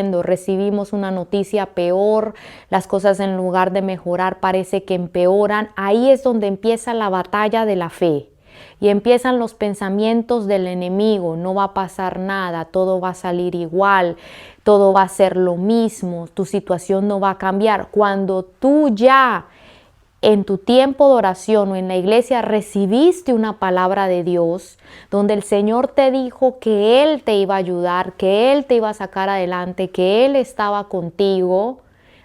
recibimos una noticia peor, las cosas en lugar de mejorar parece que empeoran. Ahí es donde empieza la batalla de la fe y empiezan los pensamientos del enemigo: no va a pasar nada, todo va a salir igual, todo va a ser lo mismo, tu situación no va a cambiar. Cuando tú ya en tu tiempo de oración o en la iglesia recibiste una palabra de Dios, donde el Señor te dijo que Él te iba a ayudar, que Él te iba a sacar adelante, que Él estaba contigo,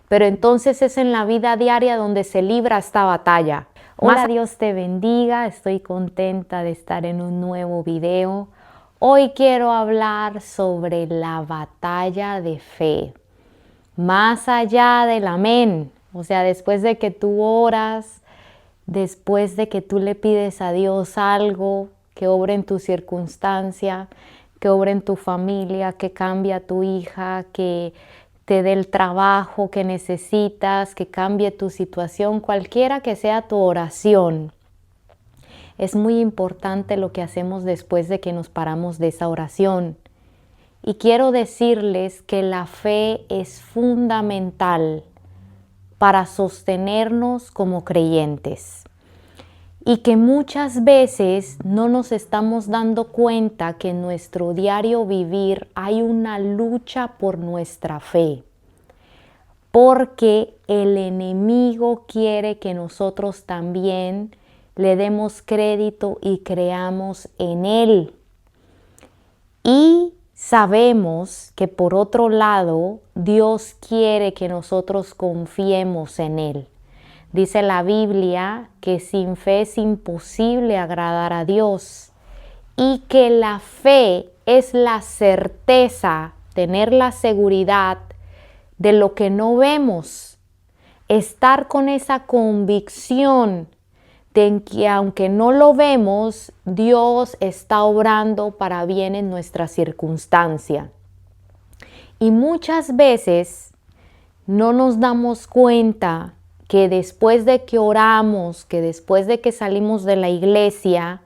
pero entonces es en la vida diaria donde se libra esta batalla. Hola, Dios te bendiga, estoy contenta de estar en un nuevo video. Hoy quiero hablar sobre la batalla de fe, más allá del amén. O sea, después de que tú oras, después de que tú le pides a Dios algo, que obre en tu circunstancia, que obre en tu familia, que cambie a tu hija, que te dé el trabajo que necesitas, que cambie tu situación, cualquiera que sea tu oración. Es muy importante lo que hacemos después de que nos paramos de esa oración. Y quiero decirles que la fe es fundamental para sostenernos como creyentes, y que muchas veces no nos estamos dando cuenta que en nuestro diario vivir hay una lucha por nuestra fe, porque el enemigo quiere que nosotros también le demos crédito y creamos en él. Y sabemos que por otro lado, Dios quiere que nosotros confiemos en Él. Dice la Biblia que sin fe es imposible agradar a Dios, y que la fe es la certeza, tener la seguridad de lo que no vemos, estar con esa convicción de que aunque no lo vemos, Dios está obrando para bien en nuestra circunstancia. Y muchas veces no nos damos cuenta que después de que oramos, que después de que salimos de la iglesia,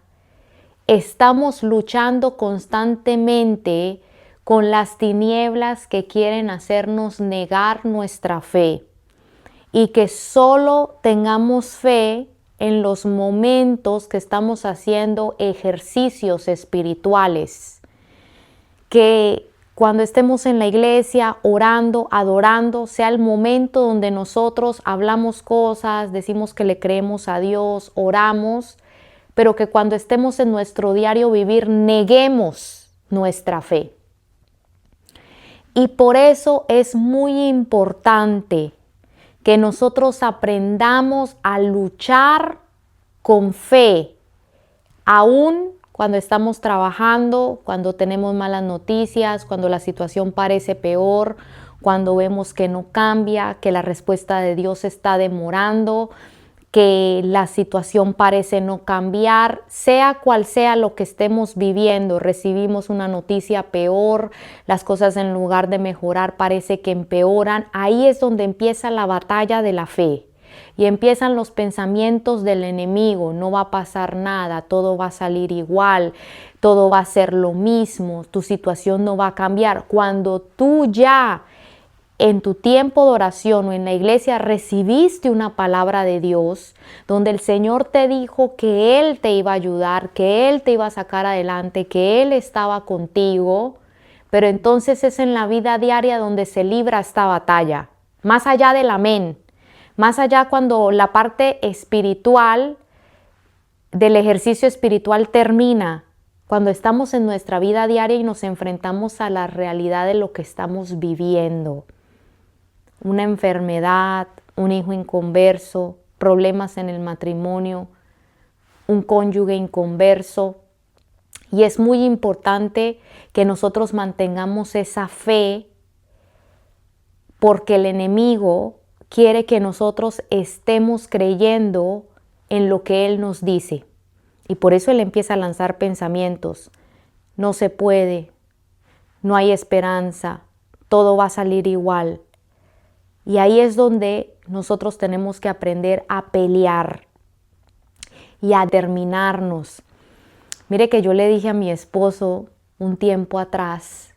estamos luchando constantemente con las tinieblas que quieren hacernos negar nuestra fe, y que solo tengamos fe en los momentos que estamos haciendo ejercicios espirituales, que cuando estemos en la iglesia orando, adorando, sea el momento donde nosotros hablamos cosas, decimos que le creemos a Dios, oramos, pero que cuando estemos en nuestro diario vivir neguemos nuestra fe. Y por eso es muy importante que nosotros aprendamos a luchar con fe, aún cuando estamos trabajando, cuando tenemos malas noticias, cuando la situación parece peor, cuando vemos que no cambia, que la respuesta de Dios está demorando, que la situación parece no cambiar, sea cual sea lo que estemos viviendo, recibimos una noticia peor, las cosas en lugar de mejorar parece que empeoran. Ahí es donde empieza la batalla de la fe y empiezan los pensamientos del enemigo: no va a pasar nada, todo va a salir igual, todo va a ser lo mismo, tu situación no va a cambiar. Cuando tú ya en tu tiempo de oración o en la iglesia recibiste una palabra de Dios, donde el Señor te dijo que Él te iba a ayudar, que Él te iba a sacar adelante, que Él estaba contigo, pero entonces es en la vida diaria donde se libra esta batalla, más allá del amén, más allá cuando la parte espiritual del ejercicio espiritual termina, cuando estamos en nuestra vida diaria y nos enfrentamos a la realidad de lo que estamos viviendo. Una enfermedad, un hijo inconverso, problemas en el matrimonio, un cónyuge inconverso. Y es muy importante que nosotros mantengamos esa fe, porque el enemigo quiere que nosotros estemos creyendo en lo que él nos dice. Y por eso él empieza a lanzar pensamientos: no se puede, no hay esperanza, todo va a salir igual. Y ahí es donde nosotros tenemos que aprender a pelear y a determinarnos. Mire que yo le dije a mi esposo un tiempo atrás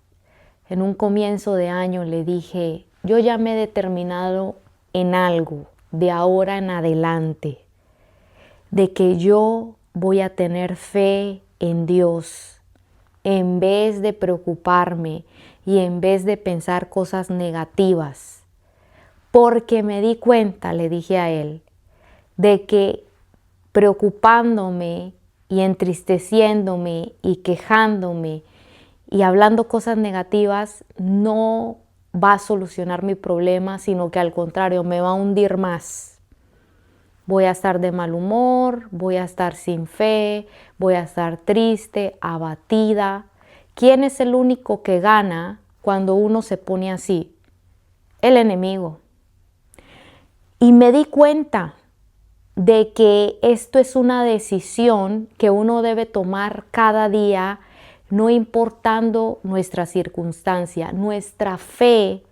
en un comienzo de año le dije, yo ya me he determinado en algo de ahora en adelante, de que yo voy a tener fe en Dios, en vez de preocuparme y en vez de pensar cosas negativas. Porque me di cuenta, le dije a él, de que preocupándome y entristeciéndome y quejándome y hablando cosas negativas no va a solucionar mi problema, sino que al contrario me va a hundir más. Voy a estar de mal humor, voy a estar sin fe, voy a estar triste, abatida. ¿Quién es el único que gana cuando uno se pone así? El enemigo. Y me di cuenta de que esto es una decisión que uno debe tomar cada día, no importando nuestra circunstancia. Nuestra fe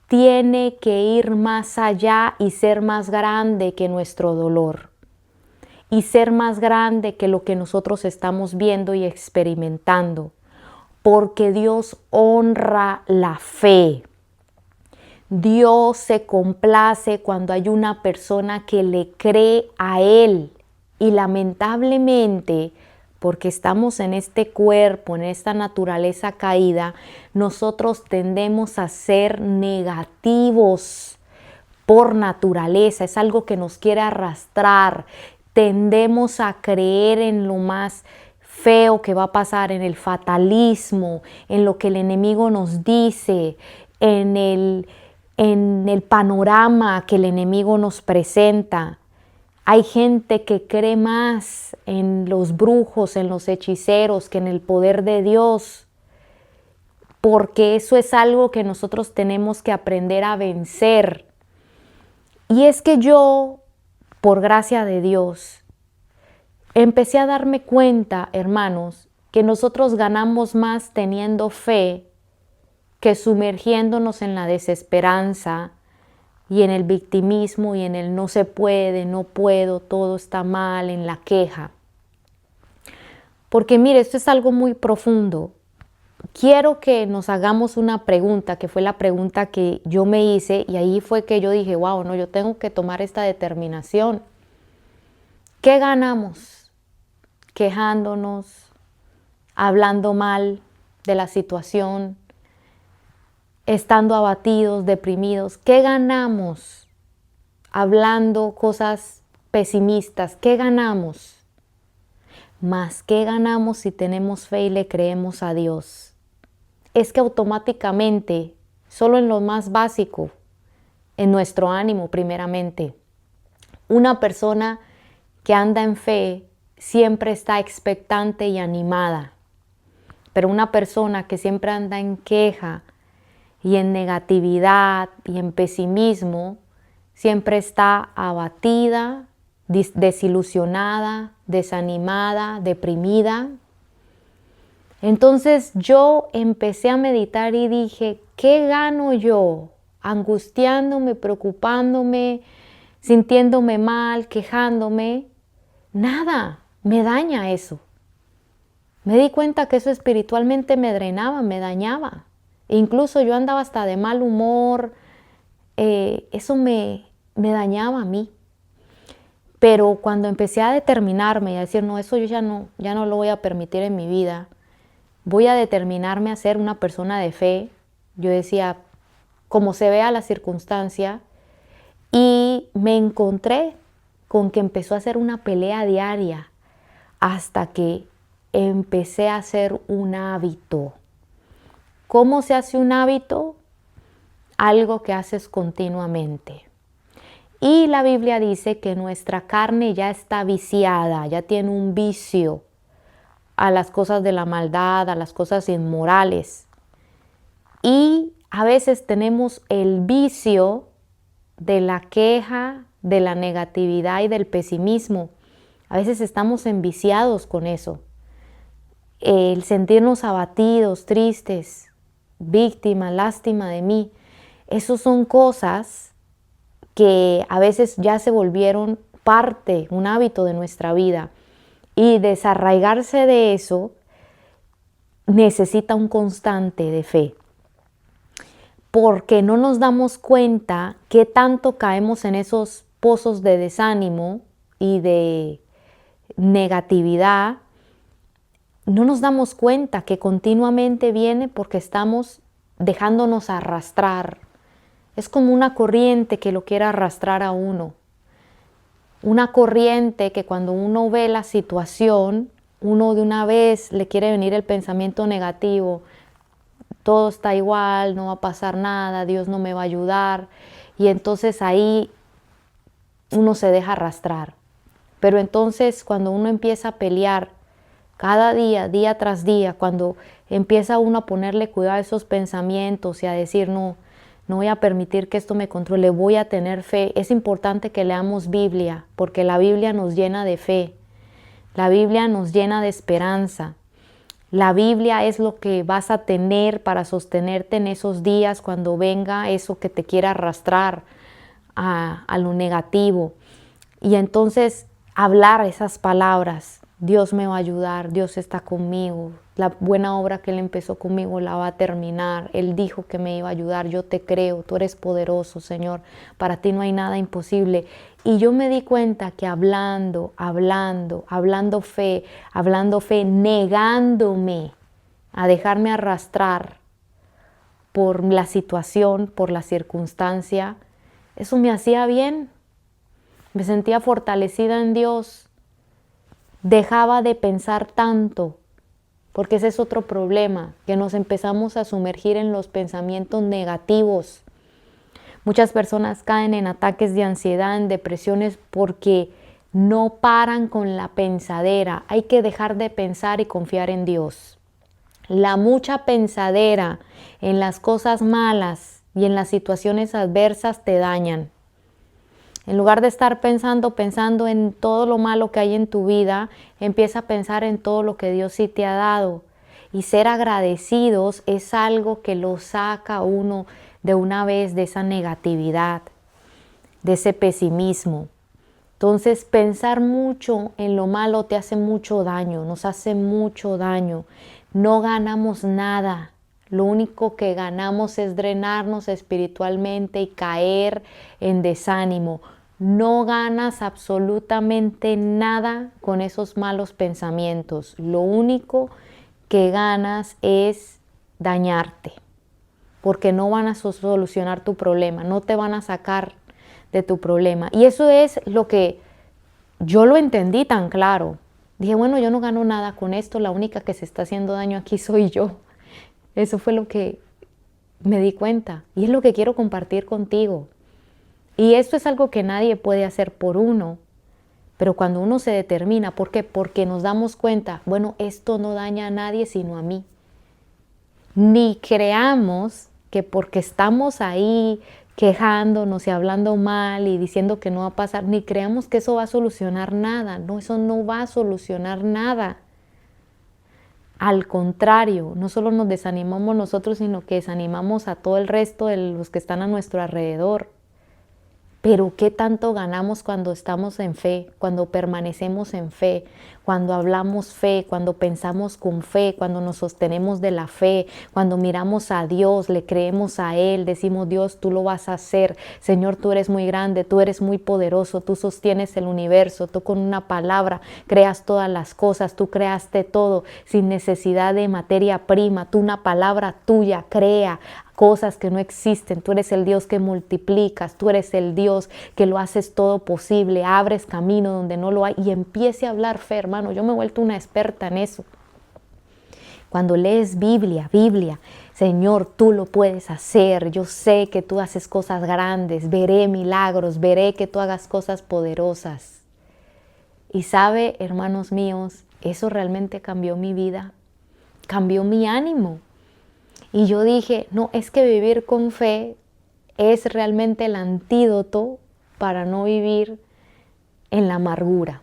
tiene que ir más allá y ser más grande que nuestro dolor. Y ser más grande que lo que nosotros estamos viendo y experimentando. Porque Dios honra la fe. Dios se complace cuando hay una persona que le cree a Él. Y lamentablemente, porque estamos en este cuerpo, en esta naturaleza caída, nosotros tendemos a ser negativos por naturaleza. Es algo que nos quiere arrastrar. Tendemos a creer en lo más feo que va a pasar, en el fatalismo, en lo que el enemigo nos dice, en el panorama que el enemigo nos presenta. Hay gente que cree más en los brujos, en los hechiceros, que en el poder de Dios, porque eso es algo que nosotros tenemos que aprender a vencer. Y es que yo, por gracia de Dios, empecé a darme cuenta, hermanos, que nosotros ganamos más teniendo fe que sumergiéndonos en la desesperanza y en el victimismo y en el no se puede, no puedo, todo está mal, en la queja. Porque mire, esto es algo muy profundo. Quiero que nos hagamos una pregunta, que fue la pregunta que yo me hice, y ahí fue que yo dije, wow, no, yo tengo que tomar esta determinación. ¿Qué ganamos? Quejándonos, hablando mal de la situación, estando abatidos, deprimidos. ¿Qué ganamos hablando cosas pesimistas? ¿Qué ganamos? Más, ¿qué ganamos si tenemos fe y le creemos a Dios? Es que automáticamente, solo en lo más básico, en nuestro ánimo primeramente, una persona que anda en fe siempre está expectante y animada. Pero una persona que siempre anda en queja y en negatividad y en pesimismo, siempre está abatida, desilusionada, desanimada, deprimida. Entonces yo empecé a meditar y dije, ¿qué gano yo angustiándome, preocupándome, sintiéndome mal, quejándome? Nada, me daña eso. Me di cuenta que eso espiritualmente me drenaba, me dañaba. Incluso yo andaba hasta de mal humor, eso me dañaba a mí. Pero cuando empecé a determinarme y a decir, no, eso yo ya no lo voy a permitir en mi vida, voy a determinarme a ser una persona de fe, yo decía, como se vea la circunstancia, y me encontré con que empezó a ser una pelea diaria hasta que empecé a hacer un hábito. ¿Cómo se hace un hábito? Algo que haces continuamente. Y la Biblia dice que nuestra carne ya está viciada, ya tiene un vicio a las cosas de la maldad, a las cosas inmorales. Y a veces tenemos el vicio de la queja, de la negatividad y del pesimismo. A veces estamos enviciados con eso. El sentirnos abatidos, tristes, víctima, lástima de mí. Esas son cosas que a veces ya se volvieron parte, un hábito de nuestra vida. Y desarraigarse de eso necesita un constante de fe. porque no nos damos cuenta qué tanto caemos en esos pozos de desánimo y de negatividad. No nos damos cuenta que continuamente viene porque estamos dejándonos arrastrar. Es como una corriente que lo quiere arrastrar a uno. Una corriente que cuando uno ve la situación, uno de una vez le quiere venir el pensamiento negativo. Todo está igual, no va a pasar nada, Dios no me va a ayudar. Y entonces ahí uno se deja arrastrar. Pero entonces cuando uno empieza a pelear cada día, día tras día, cuando empieza uno a ponerle cuidado a esos pensamientos y a decir, no, no voy a permitir que esto me controle, voy a tener fe. Es importante que leamos Biblia, porque la Biblia nos llena de fe. La Biblia nos llena de esperanza. La Biblia es lo que vas a tener para sostenerte en esos días cuando venga eso que te quiera arrastrar a lo negativo. Y entonces hablar esas palabras. Dios me va a ayudar, Dios está conmigo. La buena obra que Él empezó conmigo la va a terminar. Él dijo que me iba a ayudar, yo te creo, tú eres poderoso, Señor. Para ti no hay nada imposible. Y yo me di cuenta que hablando fe, negándome a dejarme arrastrar por la situación, por la circunstancia, eso me hacía bien. Me sentía fortalecida en Dios. Dejaba de pensar tanto, porque ese es otro problema, que nos empezamos a sumergir en los pensamientos negativos. Muchas personas caen en ataques de ansiedad, en depresiones, porque no paran con la pensadera. Hay que dejar de pensar y confiar en Dios. La mucha pensadera en las cosas malas y en las situaciones adversas te dañan. En lugar de estar pensando en todo lo malo que hay en tu vida, empieza a pensar en todo lo que Dios sí te ha dado. Y ser agradecidos es algo que lo saca a uno de una vez de esa negatividad, de ese pesimismo. Entonces, pensar mucho en lo malo te hace mucho daño, nos hace mucho daño. No ganamos nada. Lo único que ganamos es drenarnos espiritualmente y caer en desánimo. No ganas absolutamente nada con esos malos pensamientos. Lo único que ganas es dañarte, porque no van a solucionar tu problema, no te van a sacar de tu problema. Y eso es lo que yo lo entendí tan claro. Dije, bueno, yo no gano nada con esto, la única que se está haciendo daño aquí soy yo. Eso fue lo que me di cuenta y es lo que quiero compartir contigo. Y esto es algo que nadie puede hacer por uno, pero cuando uno se determina, ¿por qué? Porque nos damos cuenta, bueno, esto no daña a nadie sino a mí. Ni creamos que porque estamos ahí quejándonos y hablando mal y diciendo que no va a pasar, ni creamos que eso va a solucionar nada. No, eso no va a solucionar nada. Al contrario, no solo nos desanimamos nosotros, sino que desanimamos a todo el resto de los que están a nuestro alrededor. Pero ¿qué tanto ganamos cuando estamos en fe, cuando permanecemos en fe, cuando hablamos fe, cuando pensamos con fe, cuando nos sostenemos de la fe, cuando miramos a Dios, le creemos a Él, decimos, Dios, tú lo vas a hacer, Señor, tú eres muy grande, tú eres muy poderoso, tú sostienes el universo, tú con una palabra creas todas las cosas, tú creaste todo sin necesidad de materia prima, tú una palabra tuya crea cosas que no existen, tú eres el Dios que multiplicas, tú eres el Dios que lo haces todo posible, abres camino donde no lo hay y empiece a hablar fe, hermano. Yo me he vuelto una experta en eso. Cuando lees Biblia, Señor, tú lo puedes hacer, yo sé que tú haces cosas grandes, veré milagros, veré que tú hagas cosas poderosas. Y sabe, hermanos míos, eso realmente cambió mi vida, cambió mi ánimo. Y yo dije, no, es que vivir con fe es realmente el antídoto para no vivir en la amargura.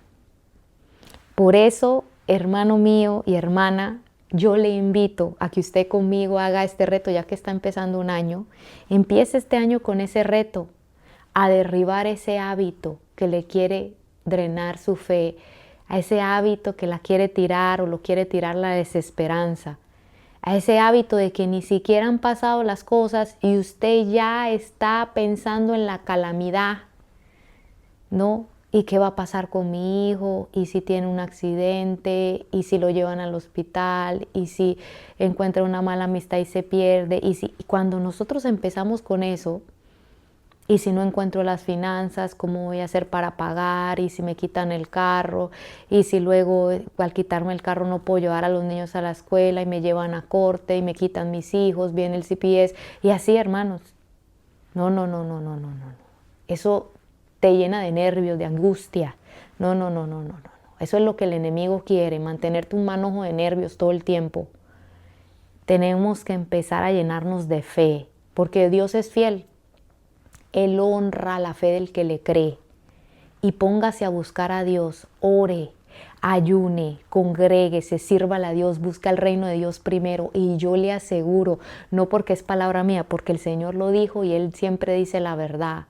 Por eso, hermano mío y hermana, yo le invito a que usted conmigo haga este reto, ya que está empezando un año. Empiece este año con ese reto, a derribar ese hábito que le quiere drenar su fe, a ese hábito que la quiere tirar o lo quiere tirar la desesperanza. a ese hábito de que ni siquiera han pasado las cosas y usted ya está pensando en la calamidad, ¿no? ¿Y qué va a pasar con mi hijo? ¿Y si tiene un accidente? ¿Y si lo llevan al hospital? ¿Y si encuentra una mala amistad y se pierde? Y cuando nosotros empezamos con eso, y si no encuentro las finanzas, ¿cómo voy a hacer para pagar? Y si me quitan el carro, y si luego al quitarme el carro no puedo llevar a los niños a la escuela y me llevan a corte y me quitan mis hijos, viene el CPS, y así, hermanos. No, no, no, no, no, no, no. Eso te llena de nervios, de angustia. No, no, no, no, no, no. Eso es lo que el enemigo quiere, mantenerte un manojo de nervios todo el tiempo. Tenemos que empezar a llenarnos de fe, porque Dios es fiel. Él honra la fe del que le cree. Y póngase a buscar a Dios, ore, ayune, congréguese, sírvale a Dios, busca el reino de Dios primero. Y yo le aseguro, no porque es palabra mía, porque el Señor lo dijo y Él siempre dice la verdad.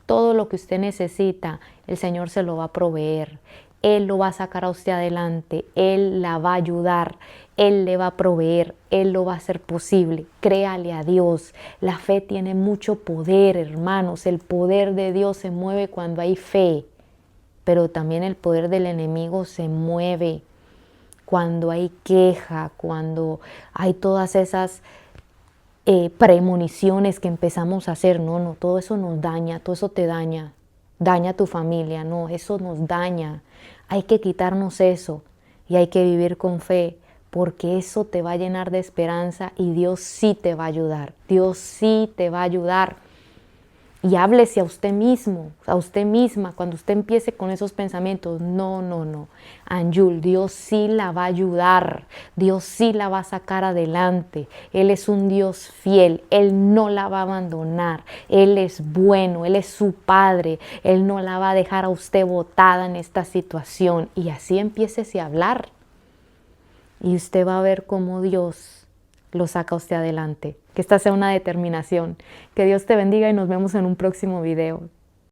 Todo lo que usted necesita, el Señor se lo va a proveer. Él lo va a sacar a usted adelante, Él la va a ayudar, Él le va a proveer, Él lo va a hacer posible. Créale a Dios. La fe tiene mucho poder, hermanos. El poder de Dios se mueve cuando hay fe, pero también el poder del enemigo se mueve cuando hay queja, cuando hay todas esas premoniciones que empezamos a hacer. No, no, todo eso nos daña, todo eso te daña. Daña a tu familia, no, eso nos daña. Hay que quitarnos eso y hay que vivir con fe, porque eso te va a llenar de esperanza y Dios sí te va a ayudar. Dios sí te va a ayudar. Y háblese a usted mismo, a usted misma, cuando usted empiece con esos pensamientos. No, no, no. Anjul, Dios sí la va a ayudar. Dios sí la va a sacar adelante. Él es un Dios fiel. Él no la va a abandonar. Él es bueno. Él es su Padre. Él no la va a dejar a usted botada en esta situación. Y así empiécese a hablar. Y usted va a ver cómo Dios lo saca a usted adelante. Que esta sea una determinación. Que Dios te bendiga y nos vemos en un próximo video.